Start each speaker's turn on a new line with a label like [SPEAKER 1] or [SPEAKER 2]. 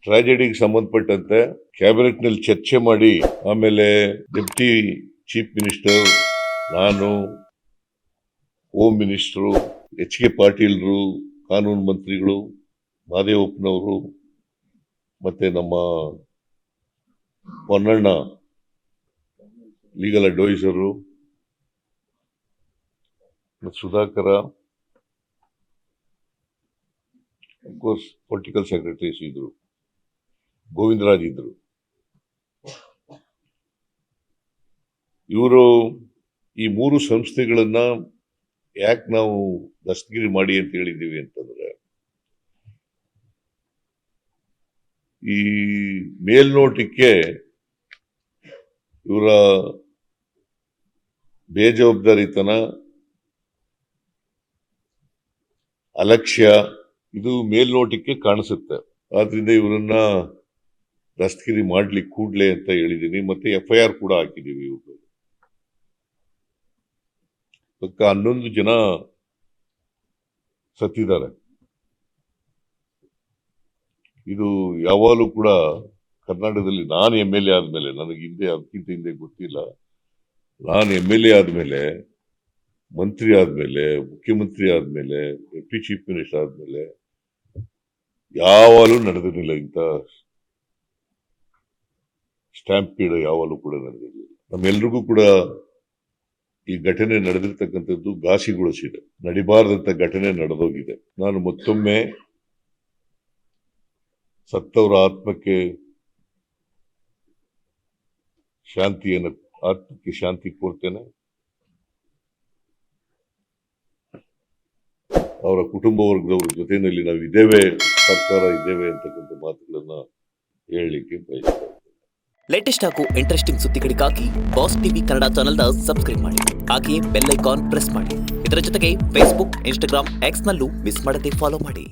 [SPEAKER 1] ಟ್ರಾಜಿಡಿಗೆ ಸಂಬಂಧಪಟ್ಟಂತೆ ಕ್ಯಾಬಿನೆಟ್ನಲ್ಲಿ ಚರ್ಚೆ ಮಾಡಿ ಆಮೇಲೆ ಡೆಪ್ಟಿ ಚೀಫ್ ಮಿನಿಸ್ಟರ್, ನಾನು, ಹೋಮ್ ಮಿನಿಸ್ಟರು, HK ಪಾಟೀಲ್ರು, ಕಾನೂನು ಮಂತ್ರಿಗಳು, ಮಹದೇವಪ್ಪನವರು, ಮತ್ತೆ ನಮ್ಮ Ponnanna legal adviser, Sudhakar, of course political secretaries ಇದ್ರು, ಗೋವಿಂದರಾಜ್ ಇದ್ರು. ಇವರು ಈ 3 ಸಂಸ್ಥೆಗಳನ್ನ ಯಾಕೆ ನಾವು ದಸ್ತಗಿರಿ ಮಾಡಿ ಅಂತ ಹೇಳಿದ್ದೀವಿ ಅಂತಂದ್ರೆ, ಈ ಮೇಲ್ನೋಟಕ್ಕೆ ಇವರ ಬೇಜವಾಬ್ದಾರಿತನ, ಅಲಕ್ಷ್ಯ ಇದು ಮೇಲ್ನೋಟಕ್ಕೆ ಕಾಣಿಸುತ್ತೆ. ಆದ್ರಿಂದ ಇವರನ್ನ ದಸ್ತಗಿರಿ ಮಾಡ್ಲಿಕ್ಕೆ ಕೂಡ್ಲೆ ಅಂತ ಹೇಳಿದೀನಿ. ಮತ್ತೆ FIR ಕೂಡ ಹಾಕಿದೀವಿ. ಇವರು ಪಕ್ಕ 11 ಜನ ಸತ್ತಿದ್ದಾರೆ. ಇದು ಯಾವಾಗಲೂ ಕೂಡ ಕರ್ನಾಟಕದಲ್ಲಿ ನಾನು MLA ಆದ್ಮೇಲೆ, ನನಗೆ ಅದಕ್ಕಿಂತ ಹಿಂದೆ ಗೊತ್ತಿಲ್ಲ, ನಾನು MLA ಆದ್ಮೇಲೆ, ಮಂತ್ರಿ ಆದ್ಮೇಲೆ, ಮುಖ್ಯಮಂತ್ರಿ ಆದ್ಮೇಲೆ, ಡೆಪ್ಟಿ ಚೀಫ್ ಮಿನಿಸ್ಟರ್ ಆದ್ಮೇಲೆ ಯಾವಾಗಲೂ ನಡೆದಿರಲಿಲ್ಲ. ಇಂಥ ಸ್ಟ್ಯಾಂಪೀಡ್ ಯಾವಾಗಲೂ ಕೂಡ ನಡೆದಿರಲಿಲ್ಲ. ನಮ್ಮೆಲ್ರಿಗೂ ಕೂಡ ಈ ಘಟನೆ ನಡೆದಿರ್ತಕ್ಕಂಥದ್ದು ಘಾಸಿಗೊಳಿಸಿದೆ. ನಡಿಬಾರದಂತ ಘಟನೆ ನಡೆದೋಗಿದೆ. ನಾನು ಮತ್ತೊಮ್ಮೆ ಸತ್ತವರ ಆತ್ಮಕ್ಕೆ ಶಾಂತಿ ಕೋರ್ತೇನೆ. ಅವರ ಕುಟುಂಬ ವರ್ಗದವರ ಜೊತೆಯಲ್ಲಿ ನಾವು ಇದ್ದೇವೆ, ಸರ್ಕಾರ ಇದ್ದೇವೆ ಅಂತಕ್ಕಂಥ ಮಾತುಗಳನ್ನ ಹೇಳಲಿಕ್ಕೆ ಬಯಸ್ತಾ.
[SPEAKER 2] ಲೇಟೆಸ್ಟ್ ಹಾಗೂ ಇಂಟ್ರೆಸ್ಟಿಂಗ್ ಸುದ್ದಿಗಳಿಗಾಗಿ ಬಾಸ್ ಟಿವಿ ಕನ್ನಡ ಚಾನೆಲ್ನ ಸಬ್ಸ್ಕ್ರೈಬ್ ಮಾಡಿ. ಹಾಗೆಯೇ ಬೆಲ್ ಐಕಾನ್ ಪ್ರೆಸ್ ಮಾಡಿ. ಇದರ ಜೊತೆಗೆ ಫೇಸ್ಬುಕ್, ಇನ್ಸ್ಟಾಗ್ರಾಮ್, X ನಲ್ಲೂ ಮಿಸ್ ಮಾಡದೆ ಫಾಲೋ ಮಾಡಿ.